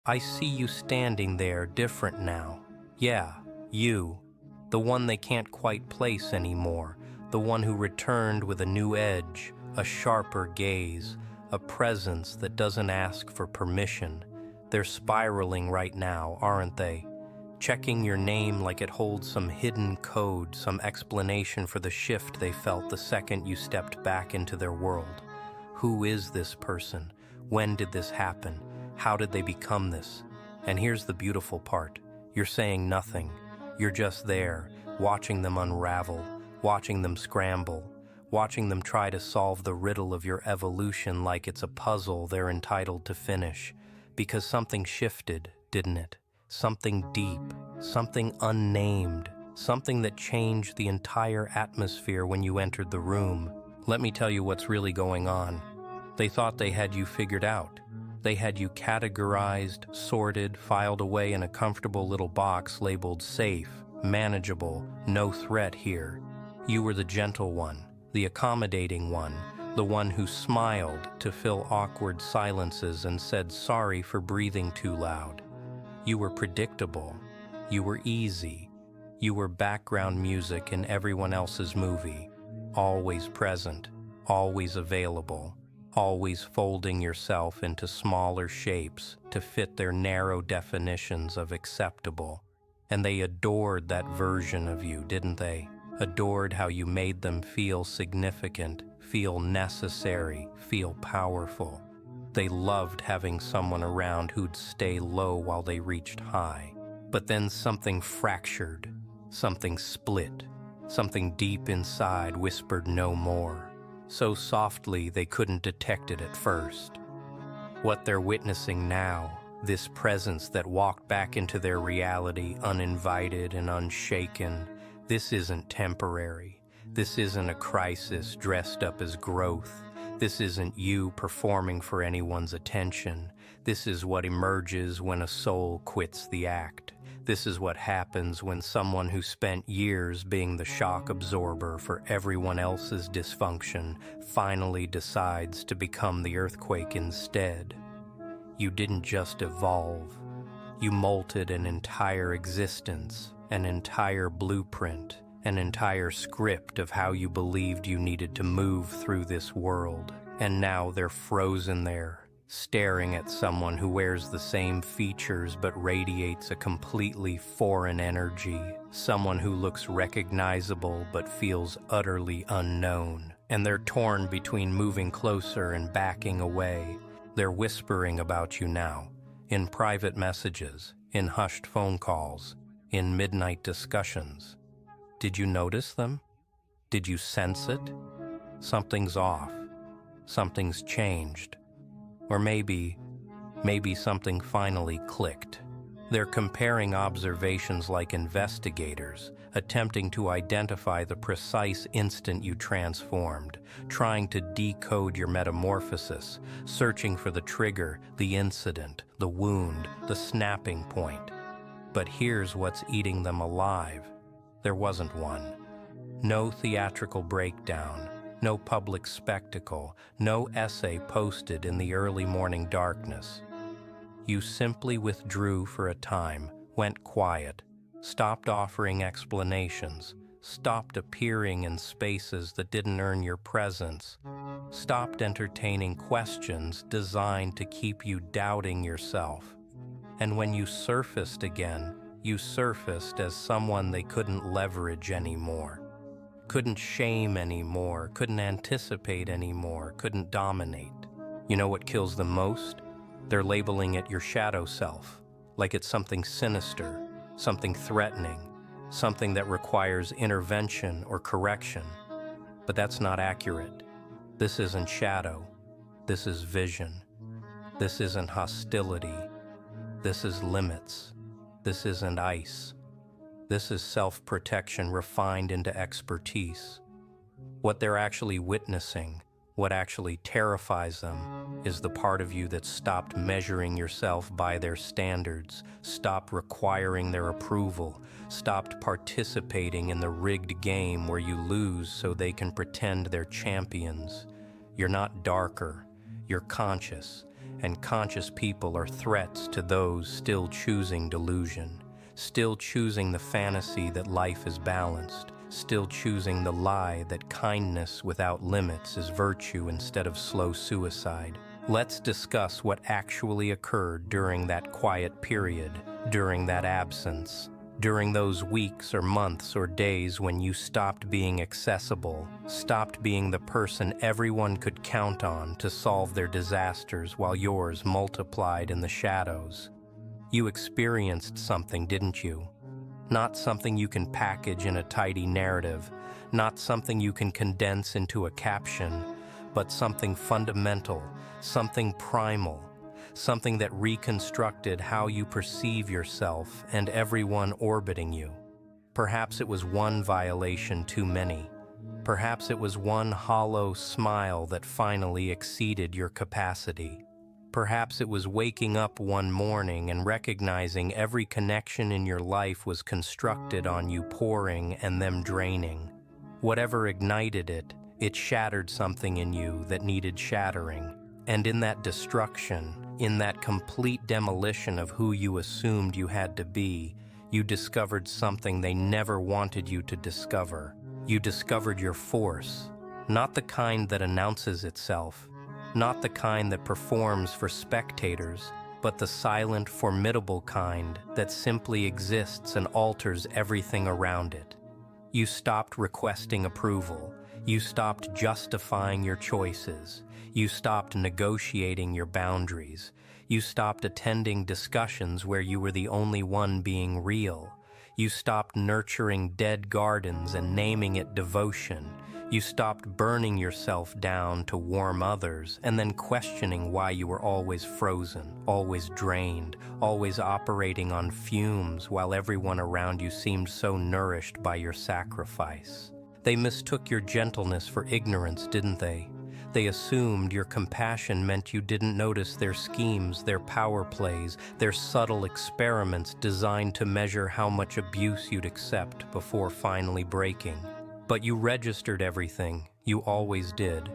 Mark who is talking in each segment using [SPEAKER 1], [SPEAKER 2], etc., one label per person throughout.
[SPEAKER 1] I see you standing there different now. Yeah, you. The one they can't quite place anymore. The one who returned with a new edge, a sharper gaze, a presence that doesn't ask for permission. They're spiraling right now, aren't they? Checking your name like it holds some hidden code, some explanation for the shift they felt the second you stepped back into their world. Who is this person? When did this happen? How did they become this? And here's the beautiful part. You're saying nothing. You're just there, watching them unravel, watching them scramble, watching them try to solve the riddle of your evolution like it's a puzzle they're entitled to finish. Because something shifted, didn't it? Something deep, something unnamed, something that changed the entire atmosphere when you entered the room. Let me tell you what's really going on. They thought they had you figured out. They had you categorized, sorted, filed away in a comfortable little box labeled safe, manageable, no threat here. You were the gentle one, the accommodating one, the one who smiled to fill awkward silences and said sorry for breathing too loud. You were predictable. You were easy. You were background music in everyone else's movie, always present, always available, always folding yourself into smaller shapes to fit their narrow definitions of acceptable. And they adored that version of you, didn't they? Adored how you made them feel significant, feel necessary, feel powerful. They loved having someone around who'd stay low while they reached high. But then something fractured, something split, something deep inside whispered no more. So softly they couldn't detect it at first. What they're witnessing now, this presence that walked back into their reality uninvited and unshaken, this isn't temporary. This isn't a crisis dressed up as growth. This isn't you performing for anyone's attention. This is what emerges when a soul quits the act. This is what happens when someone who spent years being the shock absorber for everyone else's dysfunction finally decides to become the earthquake instead. You didn't just evolve. You molted an entire existence, an entire blueprint, an entire script of how you believed you needed to move through this world. And now they're frozen there, staring at someone who wears the same features but radiates a completely foreign energy, someone who looks recognizable but feels utterly unknown. And they're torn between moving closer and backing away. They're whispering about you now, in private messages, in hushed phone calls, in midnight discussions. Did you notice them? Did you sense it? Something's off. Something's changed. Or maybe something finally clicked. They're comparing observations like investigators, attempting to identify the precise instant you transformed, trying to decode your metamorphosis, searching for the trigger, the incident, the wound, the snapping point. But here's what's eating them alive. There wasn't one. No theatrical breakdown. No public spectacle, no essay posted in the early morning darkness. You simply withdrew for a time, went quiet, stopped offering explanations, stopped appearing in spaces that didn't earn your presence, stopped entertaining questions designed to keep you doubting yourself. And when you surfaced again, you surfaced as someone they couldn't leverage anymore. Couldn't shame anymore, couldn't anticipate anymore, couldn't dominate. You know what kills them most? They're labeling it your shadow self, like it's something sinister, something threatening, something that requires intervention or correction. But that's not accurate. This isn't shadow. This is vision. This isn't hostility. This is limits. This isn't ice. This is self-protection refined into expertise. What they're actually witnessing, what actually terrifies them, is the part of you that stopped measuring yourself by their standards, stopped requiring their approval, stopped participating in the rigged game where you lose so they can pretend they're champions. You're not darker, you're conscious, and conscious people are threats to those still choosing delusion, still choosing the fantasy that life is balanced, still choosing the lie that kindness without limits is virtue instead of slow suicide. Let's discuss what actually occurred during that quiet period, during that absence, during those weeks or months or days when you stopped being accessible, stopped being the person everyone could count on to solve their disasters while yours multiplied in the shadows. You experienced something, didn't you? Not something you can package in a tidy narrative, not something you can condense into a caption, but something fundamental, something primal, something that reconstructed how you perceive yourself and everyone orbiting you. Perhaps it was one violation too many. Perhaps it was one hollow smile that finally exceeded your capacity. Perhaps it was waking up one morning and recognizing every connection in your life was constructed on you pouring and them draining. Whatever ignited it, it shattered something in you that needed shattering. And in that destruction, in that complete demolition of who you assumed you had to be, you discovered something they never wanted you to discover. You discovered your force, not the kind that announces itself, not the kind that performs for spectators, but the silent, formidable kind that simply exists and alters everything around it. You stopped requesting approval. You stopped justifying your choices. You stopped negotiating your boundaries. You stopped attending discussions where you were the only one being real. You stopped nurturing dead gardens and naming it devotion. You stopped burning yourself down to warm others and then questioning why you were always frozen, always drained, always operating on fumes while everyone around you seemed so nourished by your sacrifice. They mistook your gentleness for ignorance, didn't they? They assumed your compassion meant you didn't notice their schemes, their power plays, their subtle experiments designed to measure how much abuse you'd accept before finally breaking. But you registered everything, you always did.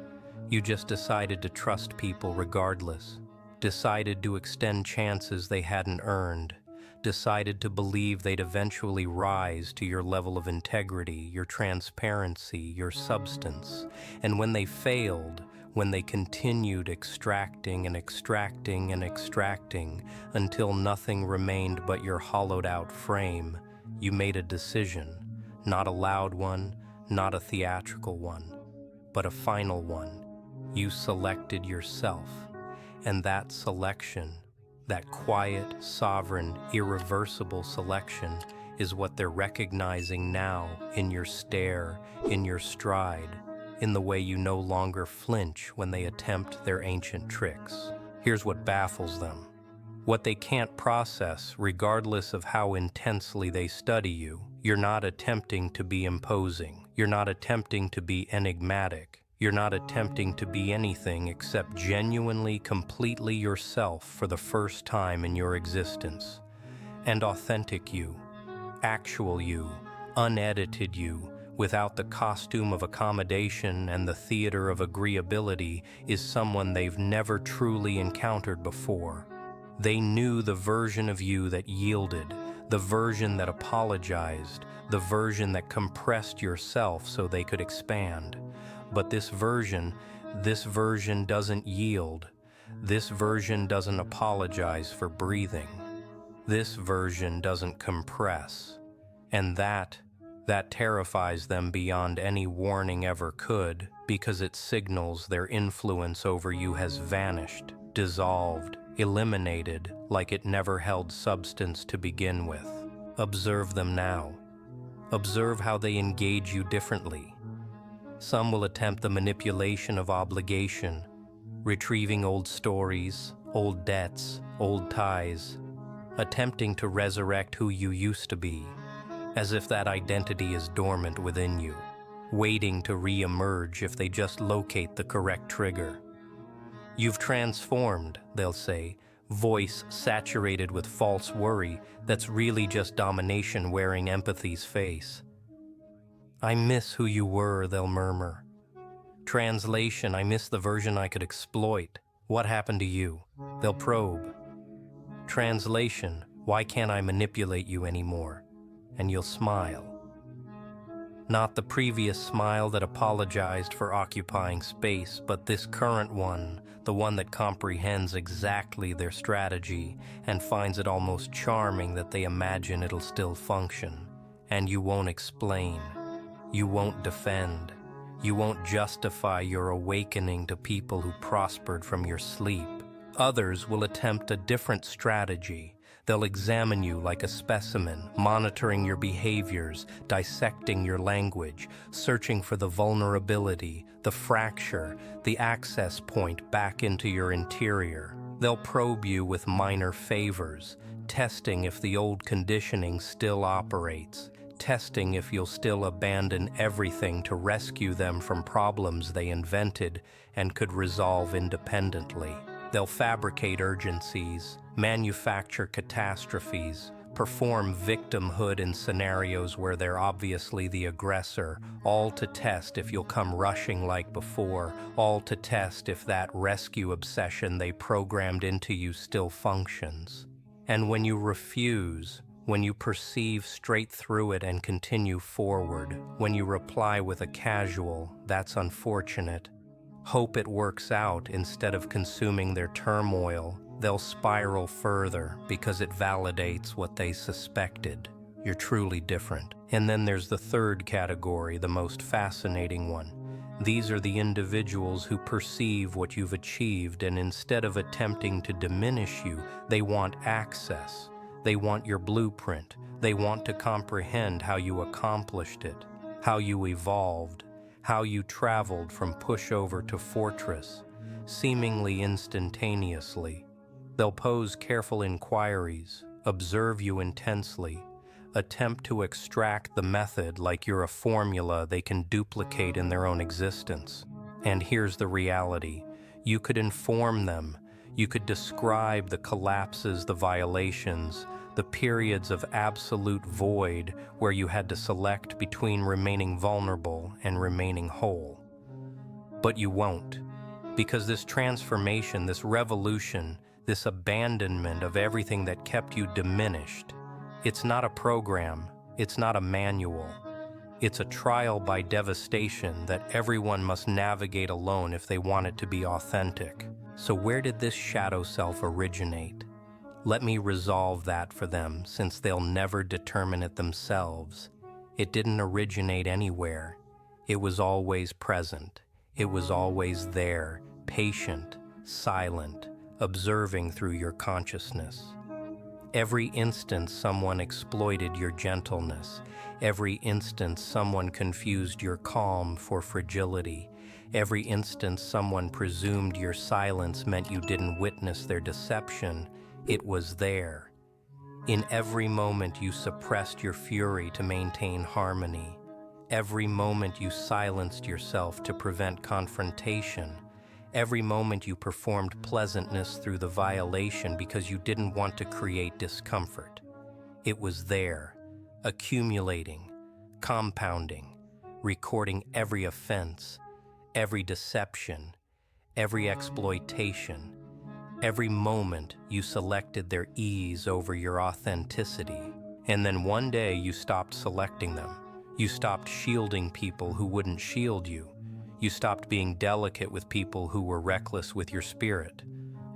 [SPEAKER 1] You just decided to trust people regardless, decided to extend chances they hadn't earned, decided to believe they'd eventually rise to your level of integrity, your transparency, your substance. And when they failed, when they continued extracting and extracting and extracting until nothing remained but your hollowed-out frame, you made a decision, not a loud one, not a theatrical one, but a final one. You selected yourself, and that selection, that quiet, sovereign, irreversible selection, is what they're recognizing now in your stare, in your stride, in the way you no longer flinch when they attempt their ancient tricks. Here's what baffles them. What they can't process, regardless of how intensely they study you, you're not attempting to be imposing. You're not attempting to be enigmatic. You're not attempting to be anything except genuinely, completely yourself for the first time in your existence. And authentic you, actual you, unedited you, without the costume of accommodation and the theater of agreeability, is someone they've never truly encountered before. They knew the version of you that yielded, the version that apologized, the version that compressed yourself so they could expand. But this version doesn't yield. This version doesn't apologize for breathing. This version doesn't compress. And that terrifies them beyond any warning ever could, because it signals their influence over you has vanished, dissolved, eliminated, like it never held substance to begin with. Observe them now. Observe how they engage you differently. Some will attempt the manipulation of obligation, retrieving old stories, old debts, old ties, attempting to resurrect who you used to be, as if that identity is dormant within you, waiting to re-emerge if they just locate the correct trigger. You've transformed, they'll say, voice saturated with false worry that's really just domination wearing empathy's face. I miss who you were, they'll murmur. Translation, I miss the version I could exploit. What happened to you? They'll probe. Translation, why can't I manipulate you anymore? And you'll smile. Not the previous smile that apologized for occupying space, but this current one, the one that comprehends exactly their strategy and finds it almost charming that they imagine it'll still function. And you won't explain. You won't defend. You won't justify your awakening to people who prospered from your sleep. Others will attempt a different strategy. They'll examine you like a specimen, monitoring your behaviors, dissecting your language, searching for the vulnerability, the fracture, the access point back into your interior. They'll probe you with minor favors, testing if the old conditioning still operates, testing if you'll still abandon everything to rescue them from problems they invented and could resolve independently. They'll fabricate urgencies, manufacture catastrophes, perform victimhood in scenarios where they're obviously the aggressor, all to test if you'll come rushing like before, all to test if that rescue obsession they programmed into you still functions. And when you refuse, when you perceive straight through it and continue forward, when you reply with a casual, "That's unfortunate," hope it works out instead of consuming their turmoil, they'll spiral further because it validates what they suspected. You're truly different. And then there's the third category, the most fascinating one. These are the individuals who perceive what you've achieved, and instead of attempting to diminish you, they want access. They want your blueprint. They want to comprehend how you accomplished it, how you evolved, how you traveled from pushover to fortress, seemingly instantaneously. They'll pose careful inquiries, observe you intensely, attempt to extract the method like you're a formula they can duplicate in their own existence. And here's the reality. You could inform them. You could describe the collapses, the violations, the periods of absolute void where you had to select between remaining vulnerable and remaining whole. But you won't, because this transformation, this revolution, this abandonment of everything that kept you diminished, it's not a program, it's not a manual. It's a trial by devastation that everyone must navigate alone if they want it to be authentic. So where did this shadow self originate? Let me resolve that for them, since they'll never determine it themselves. It didn't originate anywhere. It was always present. It was always there, patient, silent, observing through your consciousness. Every instant someone exploited your gentleness. Every instant someone confused your calm for fragility. Every instant someone presumed your silence meant you didn't witness their deception. It was there. In every moment you suppressed your fury to maintain harmony. Every moment you silenced yourself to prevent confrontation. Every moment you performed pleasantness through the violation because you didn't want to create discomfort. It was there, accumulating, compounding, recording every offense, every deception, every exploitation. Every moment you selected their ease over your authenticity. And then one day you stopped selecting them. You stopped shielding people who wouldn't shield you. You stopped being delicate with people who were reckless with your spirit.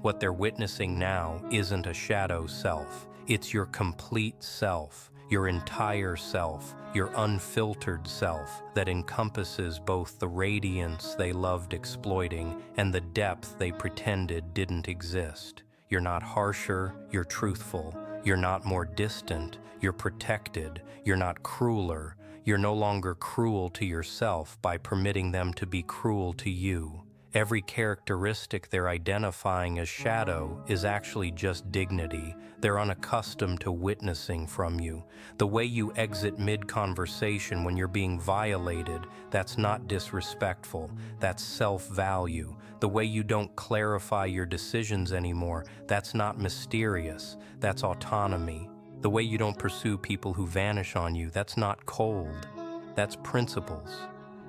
[SPEAKER 1] What they're witnessing now isn't a shadow self. It's your complete self, your entire self, your unfiltered self that encompasses both the radiance they loved exploiting and the depth they pretended didn't exist. You're not harsher, you're truthful. You're not more distant, you're protected. You're not crueler. You're no longer cruel to yourself by permitting them to be cruel to you. Every characteristic they're identifying as shadow is actually just dignity. They're unaccustomed to witnessing from you. The way you exit mid-conversation when you're being violated, that's not disrespectful, that's self-value. The way you don't clarify your decisions anymore, that's not mysterious, that's autonomy. The way you don't pursue people who vanish on you, that's not cold, that's principles.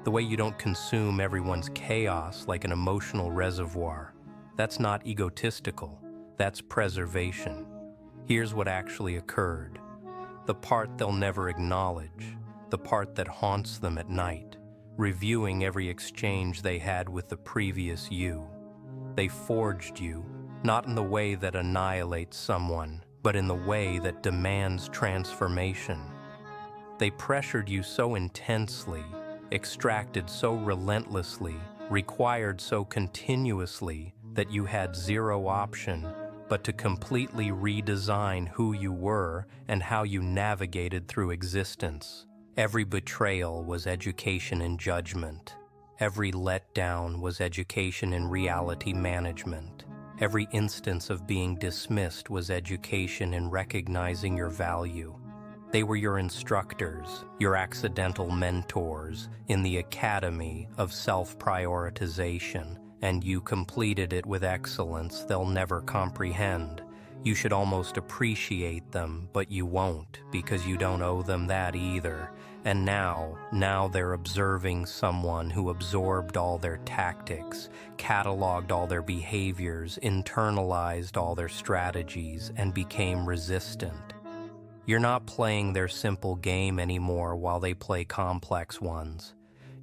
[SPEAKER 1] The way you don't consume everyone's chaos like an emotional reservoir, That's not egotistical, that's preservation. Here's what actually occurred. The part they'll never acknowledge, the part that haunts them at night, reviewing every exchange they had with the previous you. They forged you, not in the way that annihilates someone, but in the way that demands transformation. They pressured you so intensely, extracted so relentlessly, required so continuously that you had zero option but to completely redesign who you were and how you navigated through existence. Every betrayal was education in judgment. Every letdown was education in reality management. Every instance of being dismissed was education in recognizing your value. They were your instructors, your accidental mentors in the academy of self-prioritization, and you completed it with excellence they'll never comprehend. You should almost appreciate them, but you won't, because you don't owe them that either. And now they're observing someone who absorbed all their tactics, cataloged all their behaviors, internalized all their strategies, and became resistant. You're not playing their simple game anymore while they play complex ones.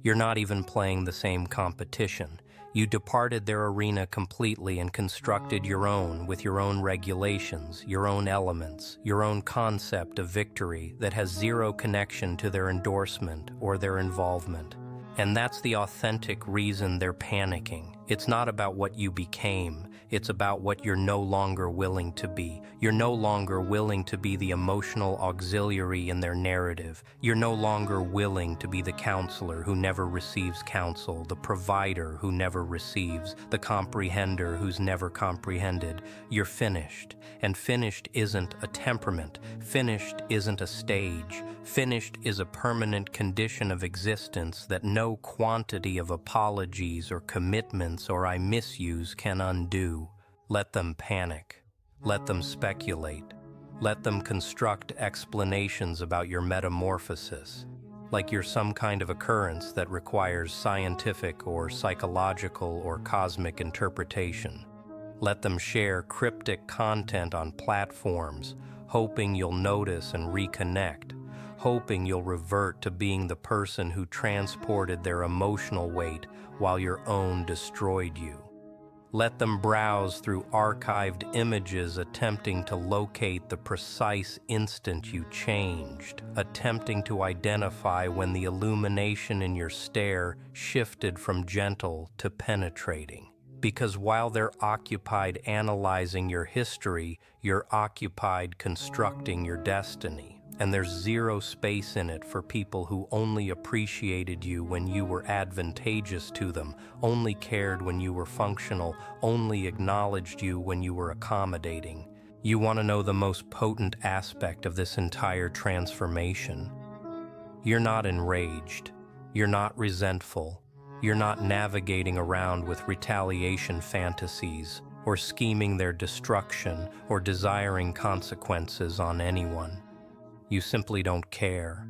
[SPEAKER 1] You're not even playing the same competition. You departed their arena completely and constructed your own with your own regulations, your own elements, your own concept of victory that has zero connection to their endorsement or their involvement. And that's the authentic reason they're panicking. It's not about what you became. It's about what you're no longer willing to be. You're no longer willing to be the emotional auxiliary in their narrative. You're no longer willing to be the counselor who never receives counsel, the provider who never receives, the comprehender who's never comprehended. You're finished. And finished isn't a temperament. Finished isn't a stage. Finished is a permanent condition of existence that no quantity of apologies or commitments or I miss yous can undo. Let them panic. Let them speculate. Let them construct explanations about your metamorphosis, like you're some kind of occurrence that requires scientific or psychological or cosmic interpretation. Let them share cryptic content on platforms, hoping you'll notice and reconnect, hoping you'll revert to being the person who transported their emotional weight while your own destroyed you. Let them browse through archived images attempting to locate the precise instant you changed, attempting to identify when the illumination in your stare shifted from gentle to penetrating. Because while they're occupied analyzing your history, you're occupied constructing your destiny. And there's zero space in it for people who only appreciated you when you were advantageous to them, only cared when you were functional, only acknowledged you when you were accommodating. You want to know the most potent aspect of this entire transformation? You're not enraged. You're not resentful. You're not navigating around with retaliation fantasies, or scheming their destruction, or desiring consequences on anyone. You simply don't care.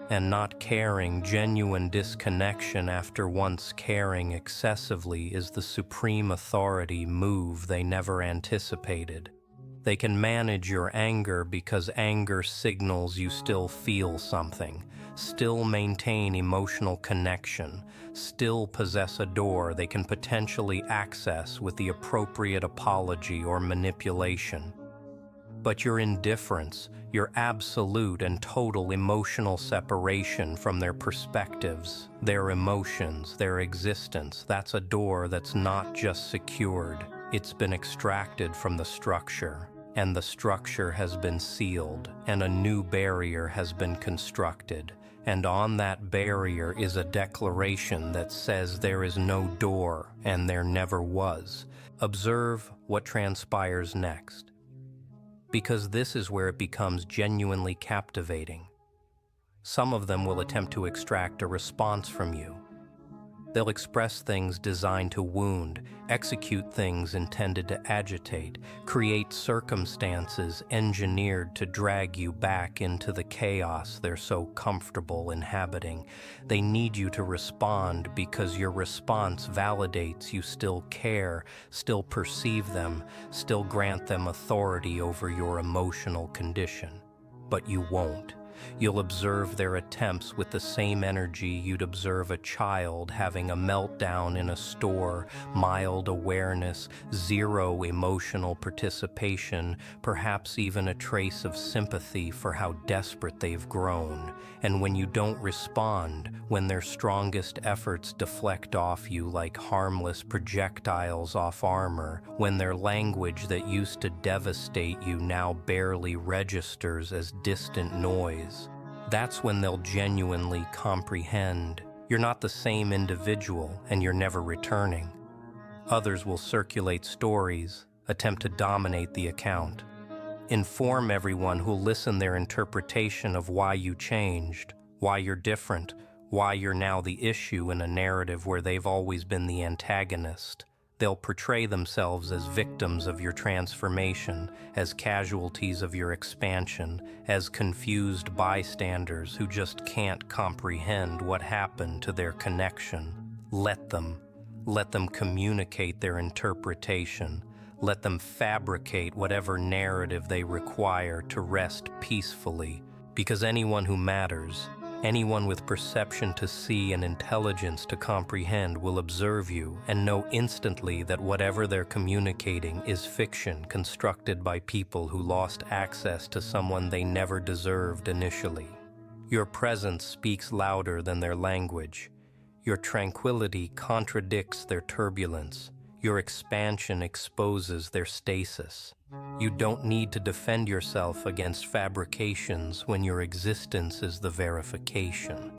[SPEAKER 1] And not caring, genuine disconnection after once caring excessively is the supreme authority move they never anticipated. They can manage your anger because anger signals you still feel something, still maintain emotional connection, still possess a door they can potentially access with the appropriate apology or manipulation. But your indifference, your absolute and total emotional separation from their perspectives, their emotions, their existence, that's a door that's not just secured, it's been extracted from the structure. And the structure has been sealed, and a new barrier has been constructed. And on that barrier is a declaration that says there is no door, and there never was. Observe what transpires next. Because this is where it becomes genuinely captivating. Some of them will attempt to extract a response from you. They'll express things designed to wound, execute things intended to agitate, create circumstances engineered to drag you back into the chaos they're so comfortable inhabiting. They need you to respond because your response validates you still care, still perceive them, still grant them authority over your emotional condition. But you won't. You'll observe their attempts with the same energy you'd observe a child having a meltdown in a store, mild awareness, zero emotional participation, perhaps even a trace of sympathy for how desperate they've grown. And when you don't respond, when their strongest efforts deflect off you like harmless projectiles off armor, when their language that used to devastate you now barely registers as distant noise, that's when they'll genuinely comprehend you're not the same individual and you're never returning. Others will circulate stories, attempt to dominate the account, inform everyone who'll listen their interpretation of why you changed, why you're different, why you're now the issue in a narrative where they've always been the antagonist. They'll portray themselves as victims of your transformation, as casualties of your expansion, as confused bystanders who just can't comprehend what happened to their connection. Let them communicate their interpretation. Let them fabricate whatever narrative they require to rest peacefully, because anyone who matters, anyone with perception to see and intelligence to comprehend will observe you and know instantly that whatever they're communicating is fiction constructed by people who lost access to someone they never deserved initially. Your presence speaks louder than their language. Your tranquility contradicts their turbulence. Your expansion exposes their stasis. You don't need to defend yourself against fabrications when your existence is the verification.